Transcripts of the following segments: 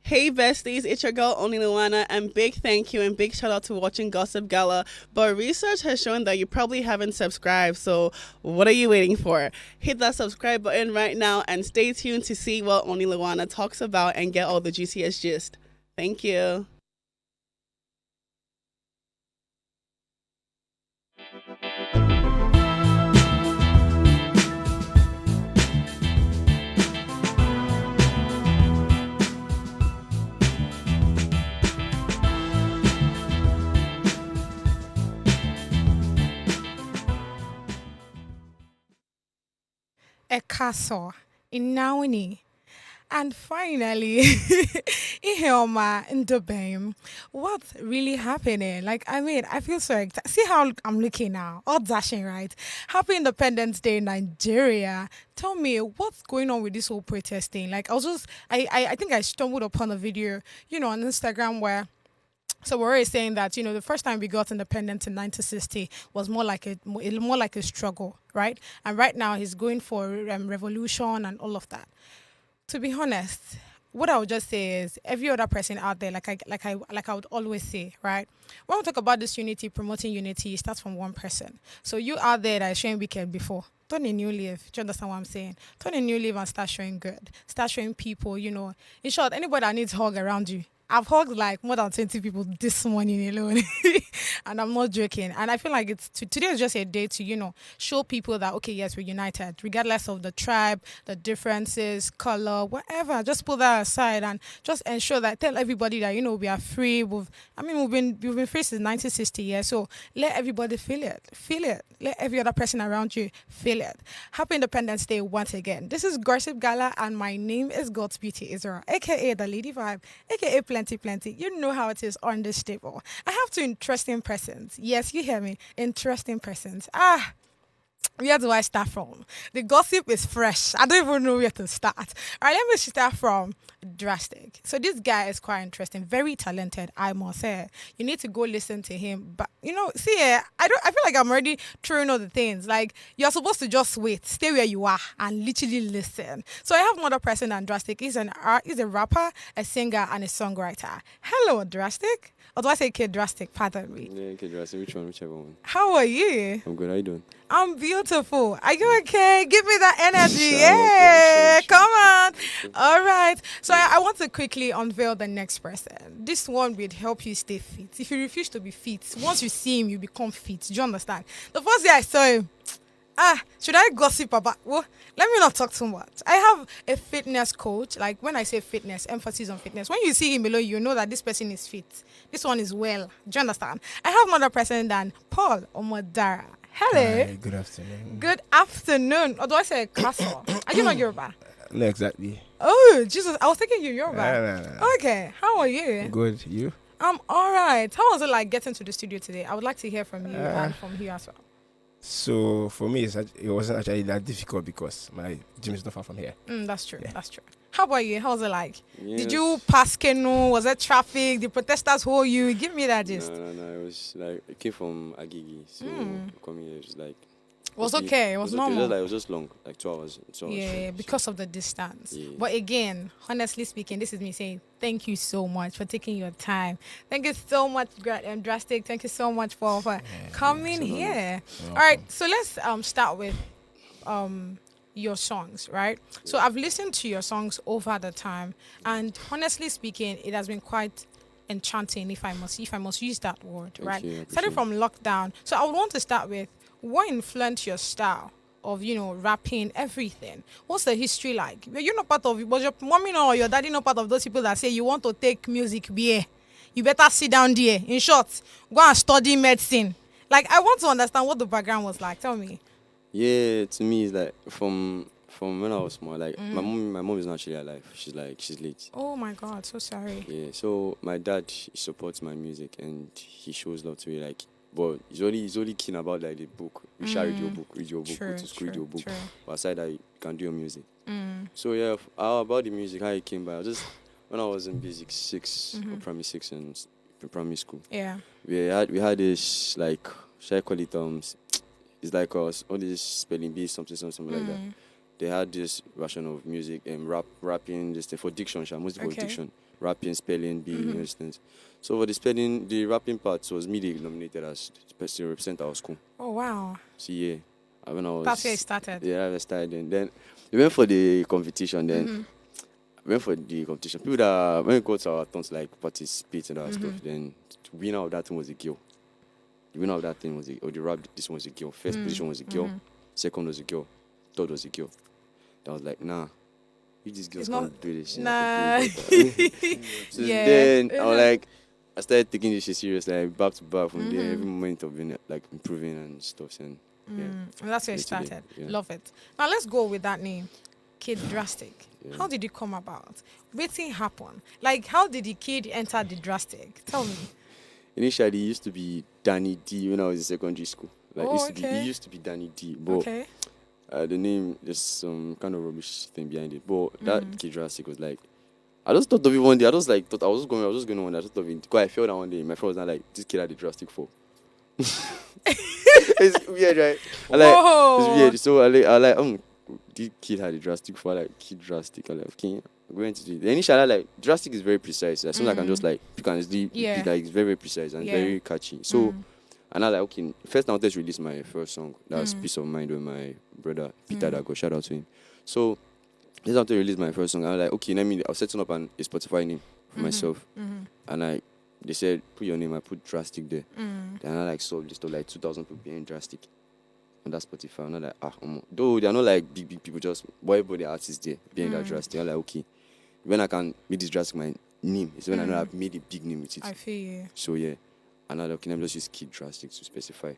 Hey besties, it's your girl Only Luana, and big thank you and big shout out to watching Gossip Gala. But research has shown that you probably haven't subscribed, so what are you waiting for? Hit that subscribe button right now and stay tuned to see what Only Luana talks about and get all the juiciest gist. Thank you. A castle in Nauni. And finally, Iheoma in Dubem. What's really happening? I feel so excited. See how I'm looking now? All dashing, right? Happy Independence Day in Nigeria. Tell me, what's going on with this whole protesting? I think I stumbled upon a video, on Instagram where so we're always saying that the first time we got independence in 1960 was more like a struggle, right? And right now he's going for revolution and all of that. To be honest, what I would just say is every other person out there, like I would always say, right? When we talk about this unity, promoting unity, it starts from one person. So you out there that is showing wicked before. Turn a new leaf. Do you understand what I'm saying? Turn a new leaf and start showing good. Start showing people, In short, anybody that needs hug around you. I've hugged like more than 20 people this morning alone. And I'm not joking. And I feel like today is just a day to, show people that, okay, yes, we're united, regardless of the tribe, the differences, color, whatever. Just put that aside and just ensure that, tell everybody that, we are free. We've been free since 1960 years. So let everybody feel it. Feel it. Let every other person around you feel it. Happy Independence Day once again. This is Gossip Gala, and my name is God's Beauty Israel, aka the Lady Vibe, aka Plenty. You know how it is on this table. I have two interesting persons. Yes, you hear me. Interesting persons. Where do I start from? The gossip is fresh. I don't even know where to start. All right, let me start from Drastic. So this guy is quite interesting, very talented, I must say. You need to go listen to him. But I feel like I'm already throwing all the things. Like you're supposed to just wait, stay where you are, and literally listen. So I have another person than Drastic. He's a rapper, a singer, and a songwriter. Hello, Drastic. Or do I say Kid Drastic? Pardon me. Yeah, okay, Drastic. Whichever one. How are you? I'm good. How you doing? I'm beautiful. Are you okay? Give me that energy. Sure, Yeah, sure. come on. All right. So I want to quickly unveil the next person. This one will help you stay fit. If you refuse to be fit, once you see him, you become fit. Do you understand? The first day I saw him, should I gossip about? Well, let me not talk too much. I have a fitness coach. Like when I say fitness, emphasis on fitness. When you see him below, you know that this person is fit. This one is well. Do you understand? I have another person than Paul Omodara. Hello. Hi, good afternoon. Good afternoon. Or do I say castle? Are you not Yoruba? No, exactly. Oh, Jesus. I was thinking you're Yoruba. No. Okay. How are you? Good. You? I'm all right. How was it like getting to the studio today? I would like to hear from you and from you as well. So for me, it wasn't actually that difficult because my gym is not far from here. That's true. Yeah. That's true. How about you? How was it like? Yes. Did you pass Kenu? Was there traffic? The protesters hold you? Give me that gist. No. It was like it came from Agigi, so coming here was like. It was okay. It was okay. normal. It was just long, like 2 hours. 2 hours Yeah, straight, because of the distance. Yeah. But again, honestly speaking, this is me saying thank you so much for taking your time. Thank you so much, Drastic. Thank you so much for coming here. All right, so let's start with your songs, right? So I've listened to your songs over the time, and honestly speaking, it has been quite enchanting, if I must use that word, right? you, I Starting appreciate from lockdown. So I would want to start with what influenced your style of rapping, everything. What's the history like? You're not part of it, was your mommy or your daddy not part of those people that say you want to take music BA? You better sit down there. In short, go and study medicine. Like, I want to understand what the background was like. Tell me. Yeah, to me it's like from when I was small. Like my mom is not actually alive. She's late. Oh my God, so sorry. Yeah, so my dad, he supports my music and he shows love to me. Like, but he's only keen about like the book. You shall read your book, True, go to school, read your book. true. But aside that, you can do your music. So yeah, how about the music, how it came by? Just when I was in basic 6 or primary 6 and primary school, Yeah. we had this like, shall I call it it's like us all this spelling bee something like that. They had this version of music and rapping this thing for diction, mostly for Okay. diction. rapping, spelling, bee, you understand? So for the spelling, the rapping part was me they nominated as the person to represent our school. Oh wow. So yeah, when I was That's where it started. yeah, I started and then we went for the competition. Then we went for the competition. People that when we go to our turns like participate and that stuff, then the winner of that thing was a girl. The winner of that thing was the rap. This one was a girl. First position was a girl. Second was a girl. Third was a girl. I was like, nah. If these girls can't do this shit, Nah. so then I was like, I started taking this shit serious, like back to back from there. Every moment of being like improving and stuff, and And that's where it Literally, started. yeah. Love it. Now let's go with that name, Kid Drastic. Yeah. How did it come about? Waiting happen. Like, how did the kid enter the Drastic? Tell me. Initially, it used to be Danny D when I was in secondary school. Like, Oh, it okay. used to be Danny D, but Okay. the name, there's some kind of rubbish thing behind it. But that Kid Drastic was like, I just thought of it one day. I just thought I was just going one day. I just thought of it. Because I felt that one day. My friend was not like, this kid had the drastic for. It's weird, right? Whoa. It's weird. So I like, the kid had the drastic for like Kid Drastic. I like, okay, I'm going to do it. Initially, like, drastic is very precise. As soon as I can just like pick and sleep, Yeah. like it's very, very precise and Yeah. very catchy. So, and I like, okay, first I wanted to release my first song. That's Peace of Mind with my brother Peter Dago. Shout out to him. So, I wanted to release my first song. I was like, okay, I'll setting up a Spotify name for myself. And they said, put your name, I put Drastic there. Then I like saw list of like 2,000 people being Drastic on that Spotify. I'm not like, though they're not like big people, just boy artists there being that Drastic. I'm like, okay, when I can make this Drastic my name, is when I know I've made a big name with it. I feel you. So yeah, and I'm like, okay, let me just use Kid Drastic to specify.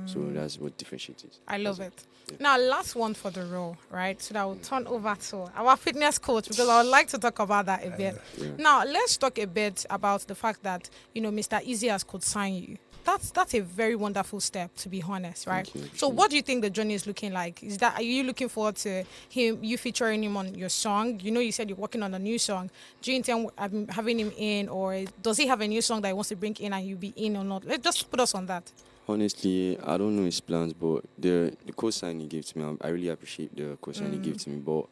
So that's what differentiates it. I love That's it. Yeah. Now, last one for the role, right? So that will turn over to our fitness coach because I would like to talk about that a bit. Yeah. Now, let's talk a bit about the fact that, Mr. Easyas could sign you. That's a very wonderful step, to be honest, right? Thank you. So, what do you think the journey is looking like? Are you looking forward to you featuring him on your song? You said you're working on a new song. Do you intend having him in, or does he have a new song that he wants to bring in and you be in or not? Let's just put us on that. Honestly, I don't know his plans, but the co-sign he gave to me, I really appreciate the co-sign he gave to me. But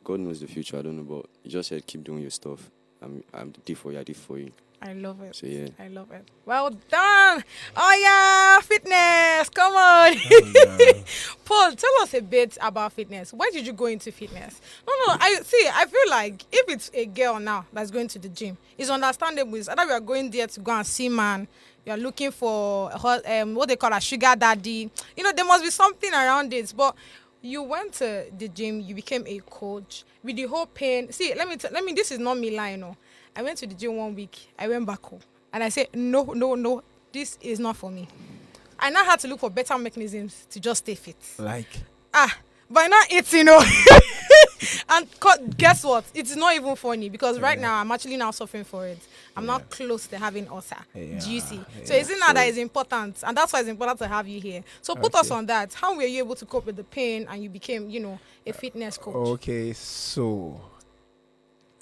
God knows the future. I don't know, but he just said keep doing your stuff. I'm did for you. I did for you. I love it. So yeah. I love it. Well done. Oh yeah, fitness. Come on. Paul, tell us a bit about fitness. Why did you go into fitness? No. I feel like if it's a girl now that's going to the gym, it's understandable. It's either we are going there to go and see man. You're looking for what they call a sugar daddy. There must be something around it. But you went to the gym. You became a coach with the whole pain. See, let me. This is not me lying. I went to the gym 1 week. I went back home. And I said, no, this is not for me. I now had to look for better mechanisms to just stay fit. Like, By now it's, and guess what? It's not even funny because right now I'm actually now suffering for it. I'm not close to having ulcer. Do you see? So isn't that is important? And that's why it's important to have you here. So put us on that. How were you able to cope with the pain and you became, a fitness coach? okay, so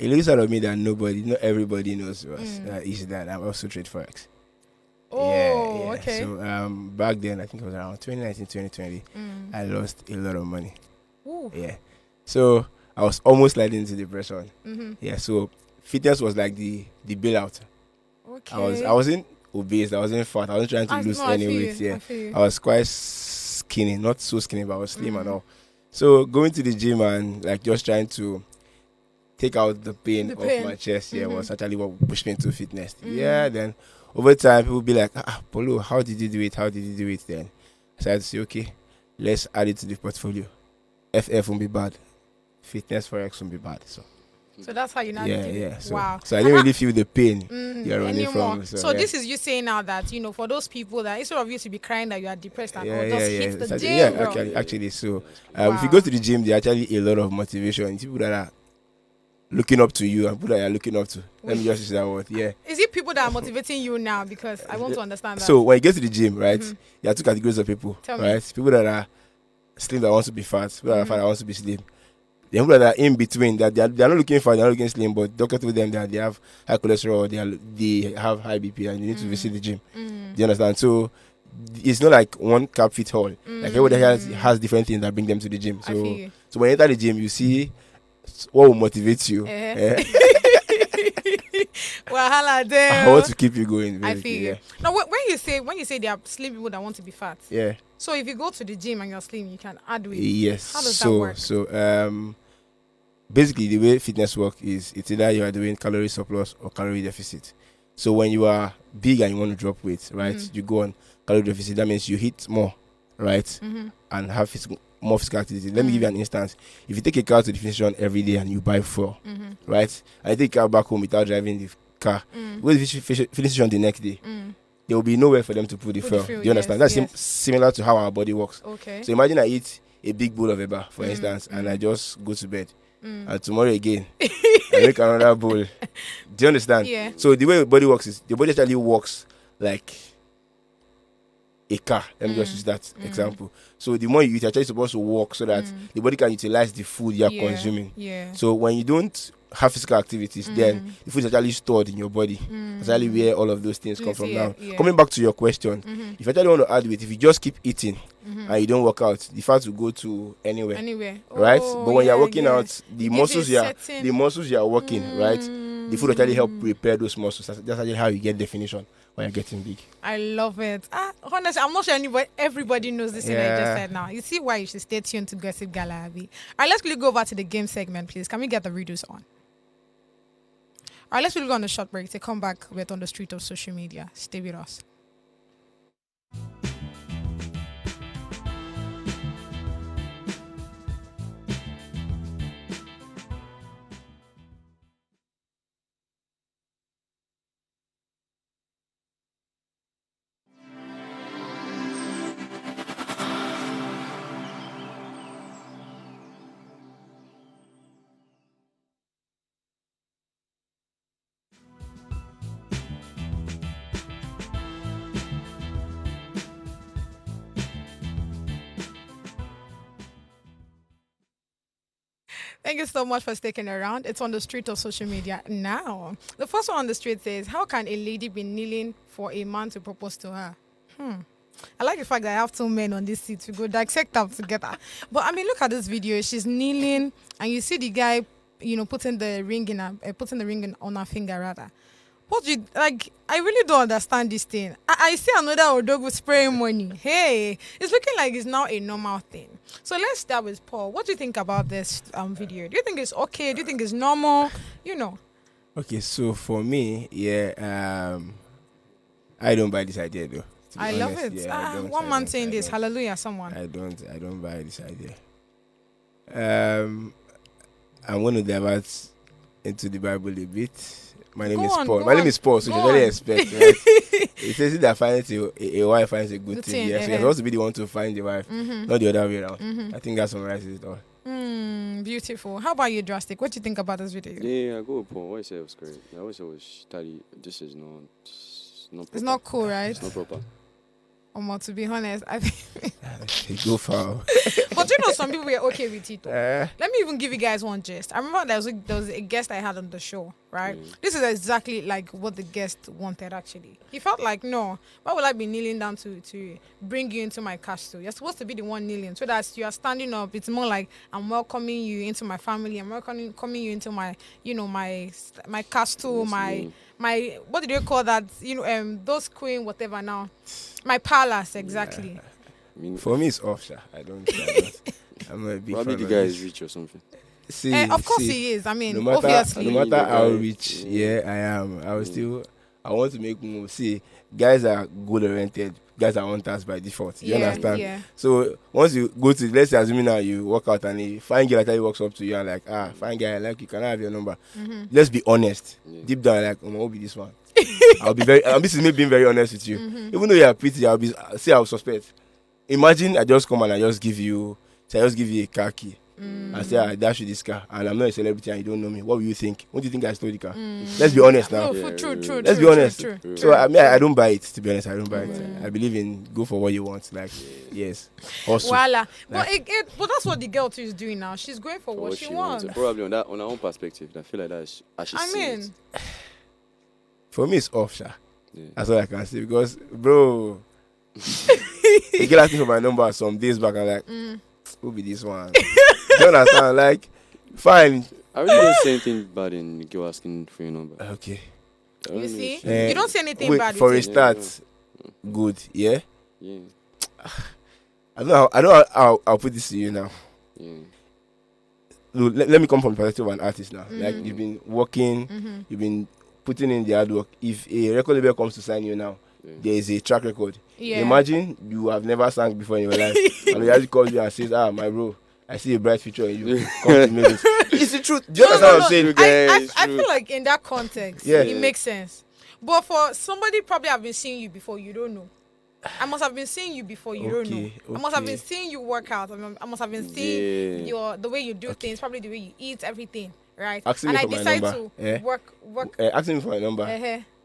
a little side of me that not everybody knows was is that I'm also trade forex. Oh, okay. So back then, I think it was around 2019, 2020, I lost a lot of money. Ooh. Yeah. So I was almost sliding into depression. Yeah. So fitness was like the bailout. Okay. I wasn't obese. I wasn't fat. I wasn't trying to lose any weight. Yeah. I was quite skinny, not so skinny, but I was slim and all. So going to the gym and like just trying to take out the pain off my chest, was actually what pushed me into fitness. Yeah. Then over time, people be like, Polo, how did you do it? How did you do it? Then I started to say, okay, let's add it to the portfolio. FF won't be bad. Fitness Forex won't be bad. So that's how you now did it. Yeah. So, wow. So I didn't really feel the pain you're running anymore. from. So this is you saying now that, for those people that instead of you to be crying that you are depressed and all, just hit the gym, bro. Actually. So if you go to the gym, there are actually a lot of motivation. People that are looking up to you and people that are looking up to. Let me just use that word. Yeah. Is it people that are motivating you now? Because I want to understand that. So when you get to the gym, right, there are two categories of people. Tell right? me. People that are slim that wants to be fat, people that are fat that wants to be slim. The people that are in between, that they are not looking fat, they are not looking slim, but doctor told them that they have high cholesterol, they have high BP, and you need to visit the gym. Do you understand? So it's not like one cap fit all. Like everybody has different things that bring them to the gym. So when you enter the gym, you see what will motivate you. Wahala there. I want to keep you going. I Basically, feel you. Now, when you say there are slim people that want to be fat, yeah. so if you go to the gym and you're slim, you can add weight. Yes. How does that work? So basically the way fitness work is it's either you are doing calorie surplus or calorie deficit. So when you are big and you want to drop weight, right, you go on calorie deficit. That means you hit more, right, and have more physical activity. Let me give you an instance. If you take a car to the finish line every day and you buy fuel, right, and you take a car back home without driving the car, go to the finish line the next day, there will be nowhere for them to put the fuel. Do you understand? That's similar to how our body works. Okay. So imagine I eat a big bowl of eba, for instance, and I just go to bed. And tomorrow again, I make another bowl. Do you understand? Yeah. So the way your body works is the body actually works like a car. Let me just use that example. So the more you eat, you're actually supposed to walk so that the body can utilize the food you're consuming. Yeah. So when you don't have physical activities, then the food is actually stored in your body. That's actually where all of those things come from now. Coming back to your question, if you actually want to add weight, if you just keep eating and you don't work out, the fat will go to anywhere. Right? But when you're working out, the muscles you are working, right? The food actually help prepare those muscles. That's actually how you get definition when you're getting big. I love it. Honestly, I'm not sure everybody knows this thing I just said now. You see why you should stay tuned to Gossip Gala, Abby. All right, let's quickly go over to the game segment, please. Can we get the redos on? All right, let's quickly go on a short break. To come back with On the Street of Social Media. Stay with us. Thank you so much for sticking around. It's On the Street of Social Media now. The first one on the street says, how can a lady be kneeling for a man to propose to her? I like the fact that I have two men on this seat to go dissect them together. But I mean, look at this video. She's kneeling, and you see the guy, putting the ring on her finger rather. What do you like? I really don't understand this thing. I see another Odogu spraying money. Hey, it's looking like it's now a normal thing. So let's start with Paul. What do you think about this video? Do you think it's okay? Do you think it's normal? Okay, so for me, I don't buy this idea though. I love it. Yeah, one man saying this. Hallelujah, someone. I don't buy this idea. I'm going to divert into the Bible a bit. My name is Paul. My name is Paul, so you really expect, right? It says that finds a wife finds a good thing. Yeah, so you're supposed to be the one to find the wife, not the other way around. I think that summarizes it all. Beautiful. How about you, Drastic? What do you think about this video? Yeah, I go with Paul. What I said was great. I always said was study. This is not proper. It's not cool, right? It's not proper. To be honest, I think go foul. But some people were okay with it. Let me even give you guys one gist. I remember there was a guest I had on the show, right? This is exactly like what the guest wanted actually. He felt like, no, why would I be kneeling down to bring you into my castle? You're supposed to be the one kneeling, so that you are standing up. It's more like I'm welcoming you into my family. I'm welcoming you into my, my castle, my what do they call that? Those queen whatever now. My palace, exactly. Yeah. I mean, for me, it's off. I don't. I'm not a big probably fan the guy is rich or something. Of course he is. I mean, obviously. No matter how rich, I am. I want to make moves. See, guys are goal oriented. Guys are hunters by default. You understand? Yeah. So once you go to, let's say, assuming now you walk out and a fine girl actually walks up to you and like, fine guy, I like you, can I have your number? Let's be honest. Deep down, like, I'll be this one. This is me being very honest with you. Even though you are pretty, I'll suspect. Imagine I just come and I just give you a car key. And say I dash you this car and I'm not a celebrity and you don't know me. What will you think? What do you think I stole the car? Let's be honest now. True. Let's be honest. True. So I don't buy it, to be honest. I don't buy it. I believe in go for what you want. Like, yes. Also. Voila. Like, but that's what the girl too is doing now. She's going for what she wants. Probably on her own perspective. I feel like that I mean, for me it's off, Sha. Yeah. That's all I can say because, bro, the girl asked me for my number some days back. I'm like, who be this one? You understand? Like, fine. I really don't say anything bad in the girl asking for your number. Okay. You see? You don't say anything wait, bad. For a start, good, yeah? Yeah. I don't know how I'll put this to you now. Yeah. Look, let me come from the perspective of an artist now. Like, you've been working, you've been putting in the hard work. If a record label comes to sign you now, there is a track record. Yeah. Imagine you have never sang before in your life, and he actually calls you and says, my bro, I see a bright future in you. Come to me. It's the truth. Do you understand what I'm saying? I feel like in that context, it makes sense. But for somebody probably have been seeing you before, you don't know. I must have been seeing you before, you don't know. I must have been seeing you work out. I must have been seeing the way you do things, probably the way you eat, everything, right? Asking and me I for decide my number. to work. Asking me for my number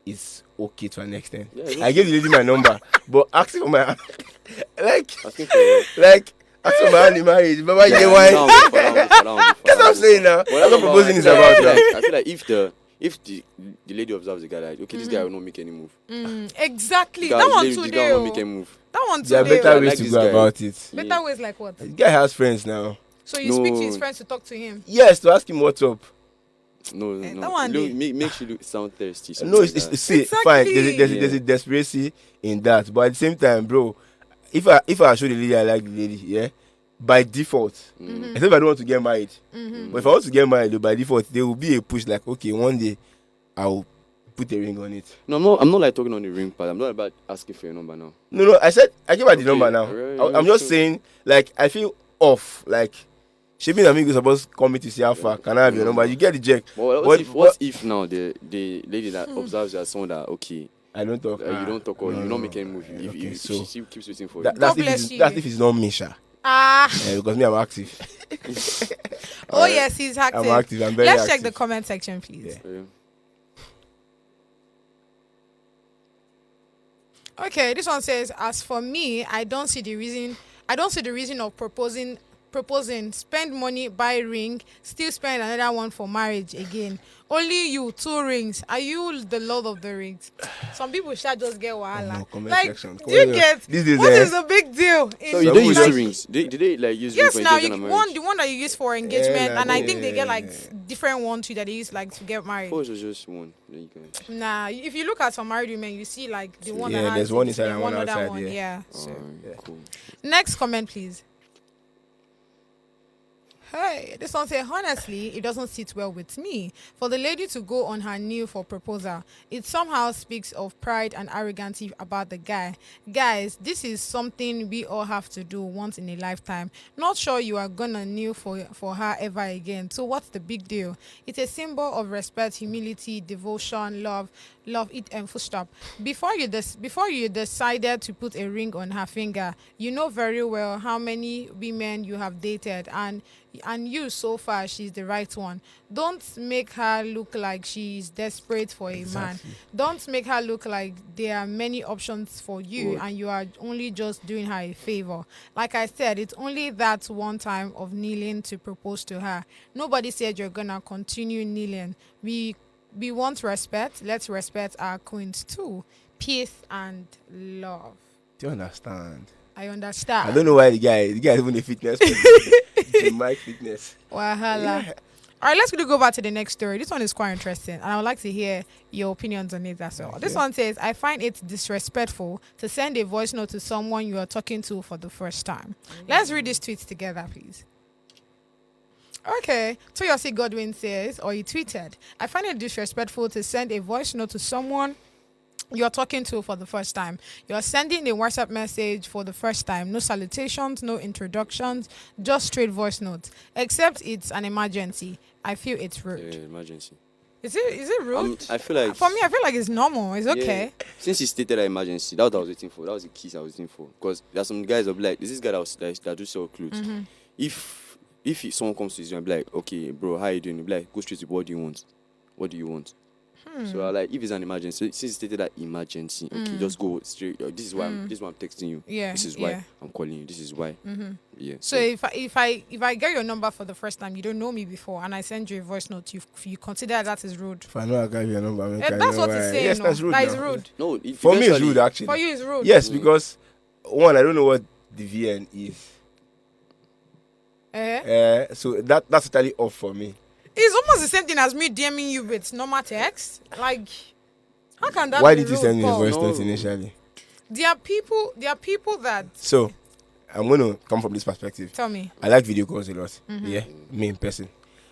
is okay to an extent. I gave the lady my number, but asking for my asking for my hand in marriage. Baba, you get wine. That's what I'm saying now. What I'm proposing is about that. I feel like if the lady observes the guy, like, okay, this guy will not make any move. Exactly. That one too. The guy will not make any move. That one too. There are better ways to go about it. Better ways like what? The guy has friends now. So you speak to his friends to talk to him? Yes, to ask him what's up. No. That one makes you sound thirsty. No, it's fine. There's a desperation in that, but at the same time, bro, if I show the lady I like the lady, yeah, by default, except if I don't want to get married, but if I want to get married, by default, there will be a push like, okay, one day I'll put a ring on it. No, I'm not like talking on the ring part. I'm not about asking for your number now. No, I said I give her the number now. Right, I'm just saying, like, I feel off, like. Shipping amigos supposed to come to see how far. Can I have your number? You get the check. What if now the lady that observes you as someone that, okay, I don't talk. You don't talk or you don't make any move. If so she keeps waiting for that's if it's not Misha. Because me, I'm active. Oh yes, he's active. I'm active. I'm very Let's active. check the comment section, please. Yeah. Okay, this one says, as for me, I don't see the reason of proposing, spend money, buy ring, still spend another one for marriage again. Only you, 2 rings. Are you the lord of the rings? Some people should just get wahala. Like, do you get what is the big deal? So you don't use 2 rings. Did they like use yes, rings now for engagement and marriage? the one that you use for engagement, and I think they get like different ones too that they use like to get married. Of course, it's just one. Nah, if you look at some married women, you see like the one that has there's one inside and one outside. One. Yeah. Cool. Next comment, please. Hey, this one says, honestly, it doesn't sit well with me. For the lady to go on her knee for proposal, it somehow speaks of pride and arrogance about the guy. Guys, this is something we all have to do once in a lifetime. Not sure you are gonna kneel for her ever again. So what's the big deal? It's a symbol of respect, humility, devotion, love, it and full stop. Before you decided to put a ring on her finger, you know very well how many women you have dated, and you so far she's the right one. Don't make her look like she's desperate for a man. Don't make her look like there are many options for you and you are only just doing her a favor. Like I said, it's only that one time of kneeling to propose to her. Nobody said you're gonna continue kneeling. We want respect. Let's respect our queens too. Peace and love. Do you understand? I understand. I don't know why the guy is even a fitness person. My fitness. Wahala. Yeah. All right, let's go back to the next story. This one is quite interesting, and I would like to hear your opinions on it as well. This one says, I find it disrespectful to send a voice note to someone you are talking to for the first time. Let's read this tweet together, please. Okay, Toyosi Godwin says, or he tweeted, I find it disrespectful to send a voice note to someone you're talking to for the first time. You're sending a WhatsApp message for the first time. No salutations, no introductions, just straight voice notes. Except it's an emergency. I feel it's rude. Yeah, emergency. Is it rude? I feel like... For me, I feel like it's normal. It's okay. Since he stated an emergency, that's what I was waiting for. That was the keys I was waiting for. Because there's some guys that be like, this guy that do sell clothes. If someone comes to you and be like, okay, bro, how you doing? You'll be like, go straight to what do you want? What do you want? So like, if it's an emergency, since you stated that emergency, okay, just go straight. This is why I'm texting you. Yeah. This is why I'm calling you. This is why. Yeah. So if I get your number for the first time, you don't know me before, and I send you a voice note, you consider that is rude. If I know I got your number, that's what he's saying. Yes, that's rude. That is rude. No, for me it's rude actually. For you it's rude. Yes, because one, I don't know what the VN is. So that's totally off for me. It's almost the same thing as me DMing you with normal text. Like, how can that Why be did you rude, send me a Paul? voice note initially? There are people that So, I'm going to come from this perspective. tell me. I like video calls a lot. Yeah, me in person.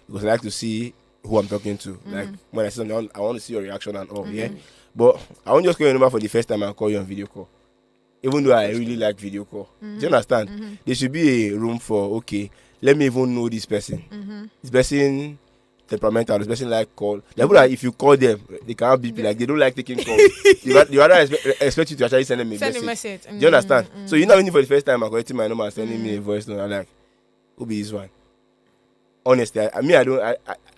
Because I like to see who I'm talking to. Like, when I see something, I want to see your reaction and all, yeah? But I won't just call your number for the first time and call you on video call. Even though I really like video call. Do you understand? There should be a room for, okay, let me even know this person. This person temperamental, this person like call. The people that if you call them, they cannot be like, they don't like taking calls. They rather expect you to actually send them a message. Do you understand? So you're not waiting for the first time and collecting my number and sending me a voice note. I'm like, who be this one? Honestly, I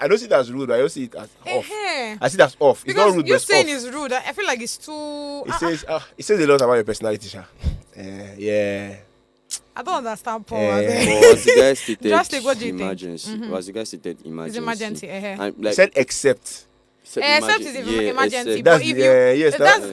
don't see it as rude. I don't see it as off. I see it as off. It's not rude, you but saying it's it's rude. I feel like it's too. it says a lot about your personality, Sha. Yeah. I don't understand, Paul. But as the guy stated, Drastic, what do you emergency. think? As the guy stated, emergency. It's emergency. And, Like, said except. Except it's emergency. Except. But if you, that's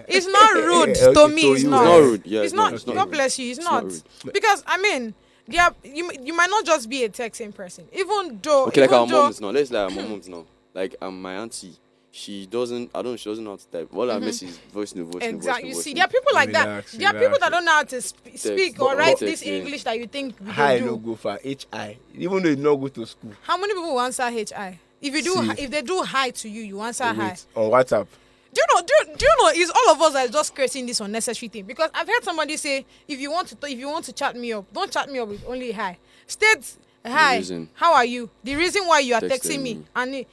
it's not rude to me. It's not. It's not rude. Yeah, It's not. It's God rude. bless you. It's not rude. because I mean, yeah, you might not just be a texting person, even though. Okay, like even our though, moms now. Let's like our moms now. Like my auntie, she doesn't know how to type. All I miss is voice note. Exactly. You see, note. there are people like Relax, that. There are people that don't know how to speak or But- write but- this yeah. English that you think we Hi, don't no do. go for HI. Even though you not go to school. How many people will answer HI? If you do, See. if they do hi to you, you answer hi. Wait, on WhatsApp. Do you know? It's all of us that is just creating this unnecessary thing. Because I've heard somebody say, if you want to chat me up, don't chat me up with only hi. State hi. reason. How are you? The reason why you are Texting texting me, me. and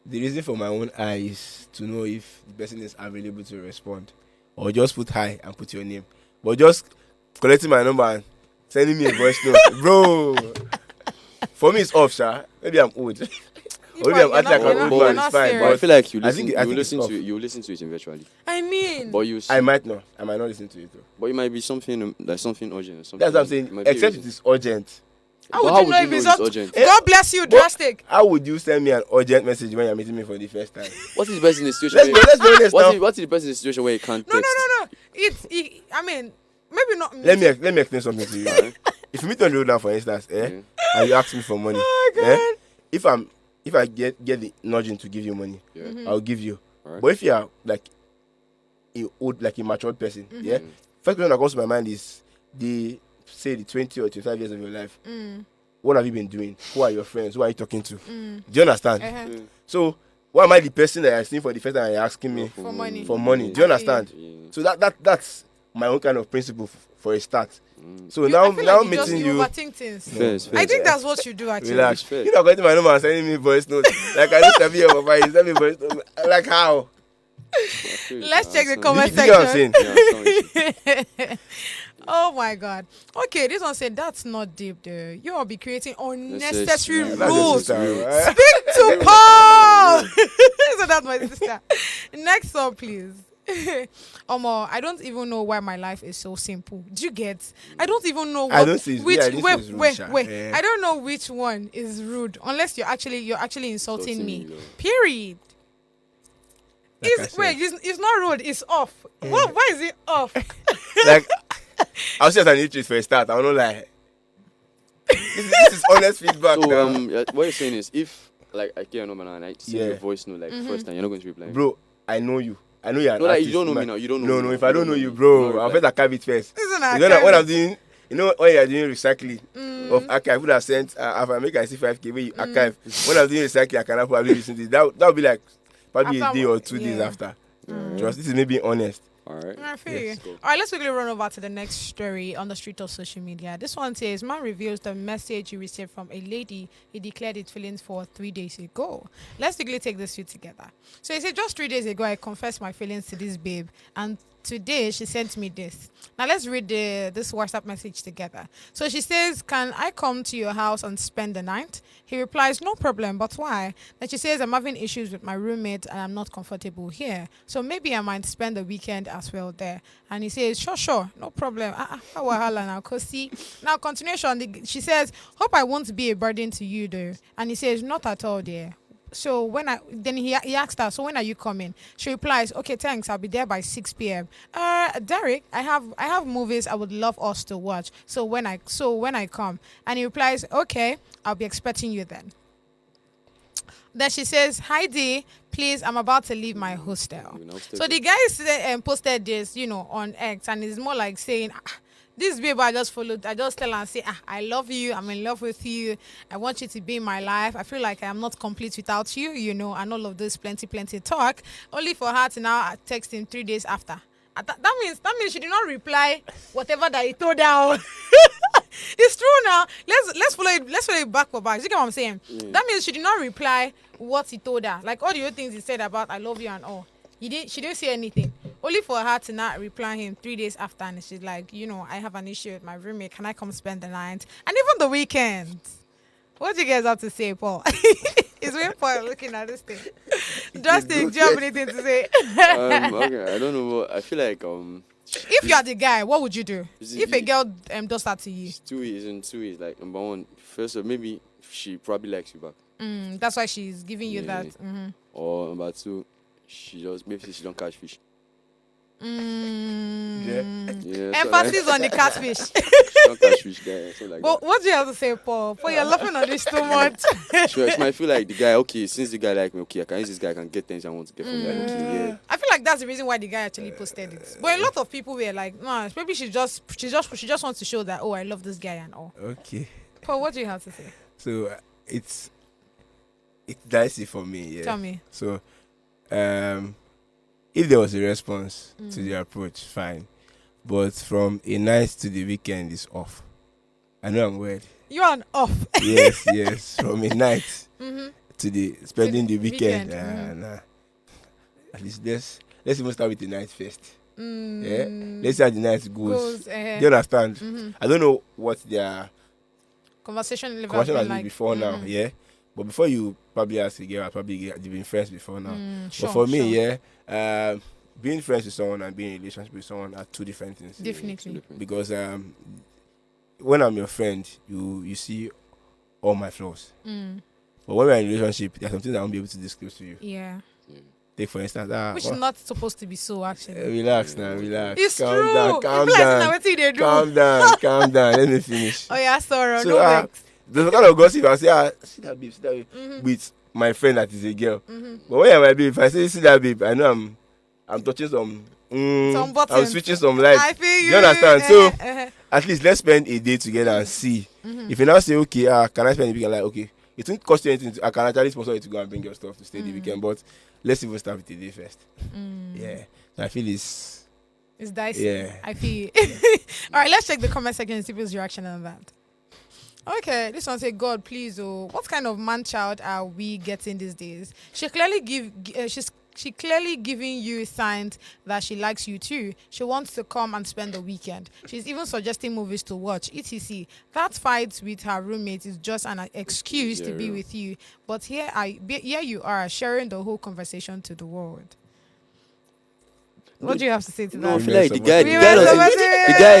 The reason for my own eye is to know if the person is available to respond. Or just put hi and put your name. But just collecting my number and sending me a voice note. Bro. For me, it's off, Sha. Maybe I'm old. Or maybe I'm acting like an old man. It's fine. But I But feel like you I think listen it's to it. You listen to it eventually. I mean, But you. I might not. I might not listen to it, though. But it might be something like something urgent or something. That's what I'm saying. It might be a Except it reason. is urgent. how But would you know if it's urgent? God bless you, drastic. How would you send me an urgent message when you're meeting me for the first time? What is the person in the situation? Let's be honest now. What is the person in the situation where he can't No. text? I mean, maybe not. Let me explain something to you. If you meet on the road now, for instance, and you ask me for money, if I get the nudging to give you money, I'll give you. Alright. But if you are like a matured person, first question that comes to my mind is the 20 or 25 years of your life. What have you been doing? Who are your friends? Who are you talking to? Do you understand? So why am I the person that I've seen for the first time and you're asking me For money. for money? Do you understand? Yeah. So that's my own kind of principle for a start. So I now feel like you meeting you. overthink things. Fair. I think that's what you do actually. Relax. fair. You're not going to my number and sending me voice notes. Like I don't have your papa. You send me voice notes. Like how? Let's check the You comment get what I'm section. saying? Oh my God. Okay, this one said that's not deep though. You will be creating unnecessary Necessary. That's rules. your sister, right? Speak to Paul. So that's my sister. Next one, please. Omo, I don't even know why my life is so simple. Do you get? I don't even know I don't see- which yeah, this is rude, wait. Sha. I don't know which one is rude unless you're actually insulting me. though. Period. Like I said. It's not rude. It's off. Why is it off? Like I was just an interest for a start. I don't lie. This is honest feedback. So now. what you're saying is if like I get your number now and I send you a Yeah. voice note like first time, you're not going to reply. Bro, I know you. I know you're an No, like, artist. you don't know me now. You don't know No, me no. now. If I You don't don't know know you, me. bro, No, I'll like- first archive it first. Isn't You know when I'm doing, when you're doing recycling of archive, I would have sent. If I make I see 5K, where you archive. When I'm doing recycling, I cannot probably listen to it. That would be like probably After a day or 2 yeah. days after. Trust. This is me being honest. All right. I feel Yes, you. All right, let's quickly run over to the next story on the street of social media. This one says, man reveals the message he received from a lady he declared his feelings for 3 days ago. Let's quickly take this two together. So he said, just 3 days ago, I confessed my feelings to this babe, and today she sent me this. Now let's read this WhatsApp message together. So she says, can I come to your house and spend the night? He replies, no problem, but why? Then she says, I'm having issues with my roommate and I'm not comfortable here. So maybe I might spend the weekend as well there. And he says, sure, no problem. Now, continuation. She says, hope I won't be a burden to you though. And he says, not at all, dear. So then he asked her, so when are you coming? She replies, okay, thanks, I'll be there by 6 p.m. Derek, I have movies I would love us to watch. So when I come, and he replies, okay, I'll be expecting you then. Then she says, hi D, please, I'm about to leave my hostel. So the guy posted this, on X, and it's more like saying, this babe I just followed, I just tell her and say, I love you, I'm in love with you, I want you to be in my life, I feel like I am not complete without you, and all of this plenty talk, only for her to now text him 3 days after. That means she did not reply whatever that he told her. It's true now. Let's follow it back for back. You get what I'm saying? Yeah. That means she did not reply what he told her. Like all the other things he said about I love you and all. She didn't say anything. Only for her to not reply him 3 days after, and she's like, I have an issue with my roommate. Can I come spend the night? And even the weekend. What do you guys have to say, Paul? It's way Paul looking at this thing. Justin, do you have anything to say? Okay, I don't know. I feel like if you are the guy, what would you do? If a girl does that to you? It's two ways. Like number one, first of all, maybe she probably likes you back. That's why she's giving you that. Mm-hmm. Or number two, she don't catch fish. Emphasis on the catfish. Don't catch fish there. Like but what do you have to say, Paul? Paul, you're laughing on this too much. She might feel like the guy, okay, since the guy like me, okay, I can use this guy, I can get things I want to get from him. Okay, yeah. I feel like that's the reason why the guy actually posted it. But a lot of people were like, no, maybe she just wants to show that, oh, I love this guy and all. Okay. Paul, what do you have to say? So it's dicey for me. Yeah. Tell me. So, if there was a response to the approach, fine. But from a night to the weekend is off. I know I'm weird. You're on off. yes. From a night to the spending the weekend. Nah. At least let's even start with the night first. Yeah. Let's see how the night goes. Do you understand? I don't know what their conversation has been like before now. Yeah. But before you probably ask a girl, they've been friends before now. But for me, being friends with someone and being in a relationship with someone are two different things. Definitely. Because when I'm your friend, you see all my flaws. But when we're in a relationship, there are some things I won't be able to disclose to you. Yeah. Take for instance, which is not supposed to be so actually. Relax now, relax. It's calm true. Down, calm down. Let me finish. Oh yeah, sorry. So, there's a kind of gossip. I say, see that babe, with my friend that is a girl. But when I'm my babe, if I say see that babe, I know I'm touching some buttons. I'm switching some lights. I feel you. You understand? So at least let's spend a day together and see. If you now say, okay, can I spend the weekend? Like, okay, it won't cost you anything. I can actually sponsor you to go and bring your stuff to stay the weekend. But let's even start with the day first. Yeah. So I feel it's dicey. Yeah. I feel. All right, let's check the comment section and see people's reaction on that. Okay, this one say, God, please, what kind of man child are we getting these days? She clearly giving you signs that she likes you too. She wants to come and spend the weekend. She's even suggesting movies to watch, etc. That fight with her roommate is just an excuse to be with you. But here you are sharing the whole conversation to the world. What do you have to say to that? I feel like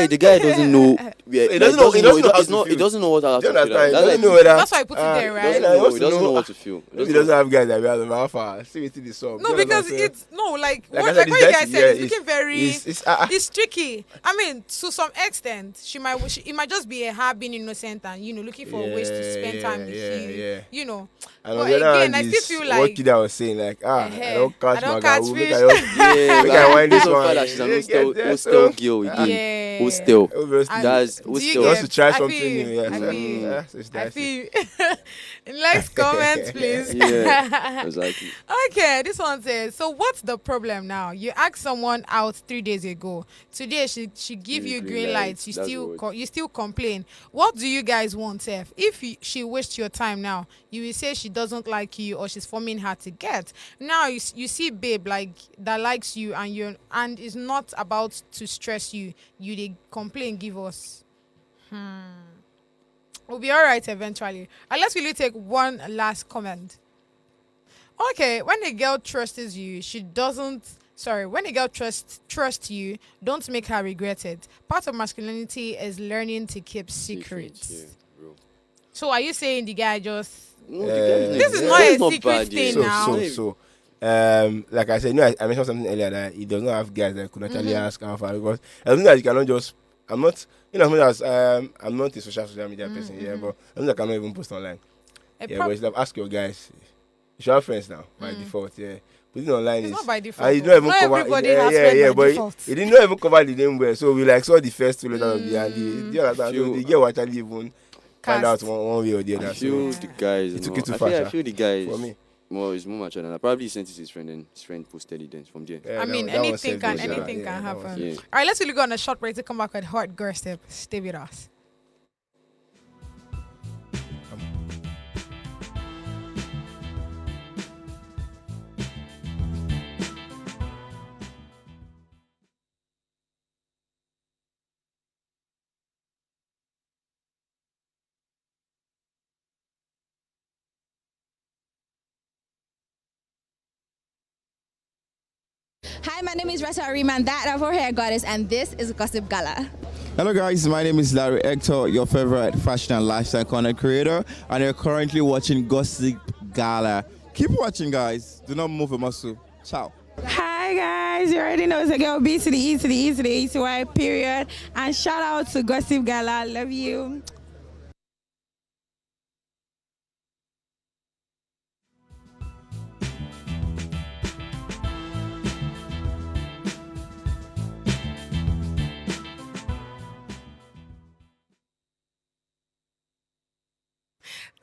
the guy doesn't know. He doesn't know what to feel. That's why I put it there, right? He doesn't know what to feel. He doesn't have guys that we have alpha. See it in the song. No, because it's like what you guys said. It's looking very. It's tricky. I mean, to some extent, it might just be her being innocent and looking for ways to spend time with you. You know. And but again, I still feel like what kid I was saying, like I don't catch fish. This one, she's an hostel girl again. Hostel. That's hostel. Wants to try something new. I feel. Next comment, please. Yeah, exactly. Okay, this one says, so what's the problem now? You asked someone out 3 days ago. Today she give you green lights. You still complain. What do you guys want, Seth? If she wastes your time now, you will say she doesn't like you or she's forming hard to get. Now you see babe that likes you and is not about to stress you. You they complain, give us. We'll be all right eventually. And let's really take one last comment. Okay, when a girl trusts you, when a girl trusts you, don't make her regret it. Part of masculinity is learning to keep secrets. So are you saying the guy just No, the guys This is yeah, not it's a secret bad, thing yeah. now. Like I said, I mentioned something earlier that he does not have guys that could actually ask Alpha because I think that you cannot just. I'm not, as much as I'm not a social media person, but I think I cannot even post online. But you should have asked your guys. You should have friends now by default, yeah. Putting online It's is not by default. and you don't even Not cover everybody has friends by but default. he did not even cover the name well. So we like saw the first 2 letters of the and the other time. So the girl actually even find out one way or the other. I feel the guys. It took it too I far. feel the guys. For me. Well, it's more mature than that. Probably he sent it to his friend and his friend posted it then from there. I mean, anything can happen. Yeah. All right, let's really go on a short break to come back with hot gossip. Stay with us. Hi, my name is Rasa Ariman, that of our hair goddess, and this is Gossip Gala. Hello guys, my name is Larry Hector, your favorite fashion and lifestyle content creator, and you're currently watching Gossip Gala. Keep watching guys, do not move a muscle. Ciao. Hi guys, you already know it's a girl B to the E to the E to the E to Y period, and shout out to Gossip Gala, love you.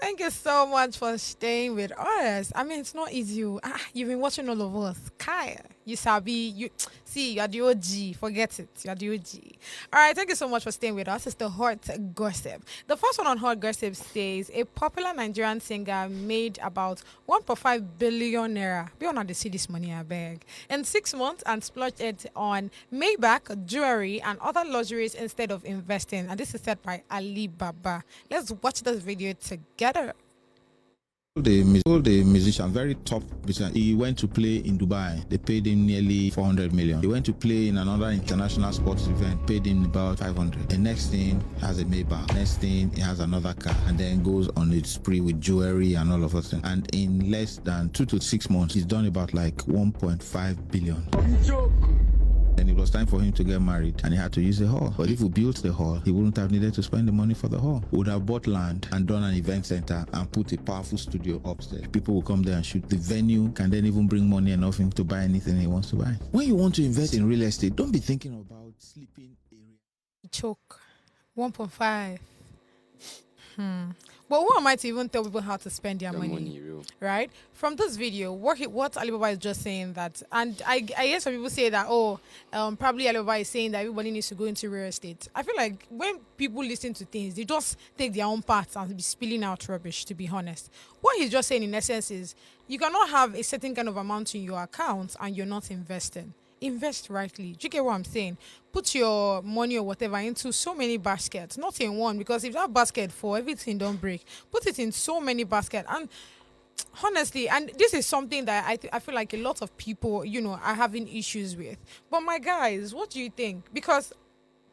Thank you so much for staying with us. I mean, it's not easy. You've been watching all of us. Kaya, you sabi, you see, you're the OG. Forget it. You're the OG. All right, thank you so much for staying with us. It's the hot gossip. The first one on hot gossip says a popular Nigerian singer made about 1.5 billion naira. We all know to see this money, I beg. In 6 months and splurged it on Maybach, jewelry, and other luxuries instead of investing. And this is said by Ali Baba. Let's watch this video together. The musician, very top musician, he went to play in Dubai. They paid him nearly 400 million. He went to play in another international sports event, paid him about 500. The next thing, he has a Maybach. Next thing, he has another car, and then goes on a spree with jewelry and all of that. And in less than 2 to 6 months, he's done about like 1.5 billion. Then it was time for him to get married, and he had to use a hall. But if he built the hall, he wouldn't have needed to spend the money for the hall. He would have bought land and done an event center and put a powerful studio upstairs. People will come there and shoot. The venue can then even bring money enough for him to buy anything he wants to buy. When you want to invest in real estate, don't be thinking about sleeping area. Choke. 1.5. But who am I to even tell people how to spend their money? Right? From this video, what Alibaba is just saying that, and I hear some people say that, probably Alibaba is saying that everybody needs to go into real estate. I feel like when people listen to things, they just take their own parts and be spilling out rubbish, to be honest. What he's just saying in essence is, you cannot have a certain kind of amount in your account and you're not investing. Invest rightly. Do you get what I'm saying? Put your money or whatever into so many baskets, not in one, because if that basket fall, everything don't break. Put it in so many baskets. And honestly, and this is something that I feel like a lot of people, are having issues with. But my guys, what do you think? Because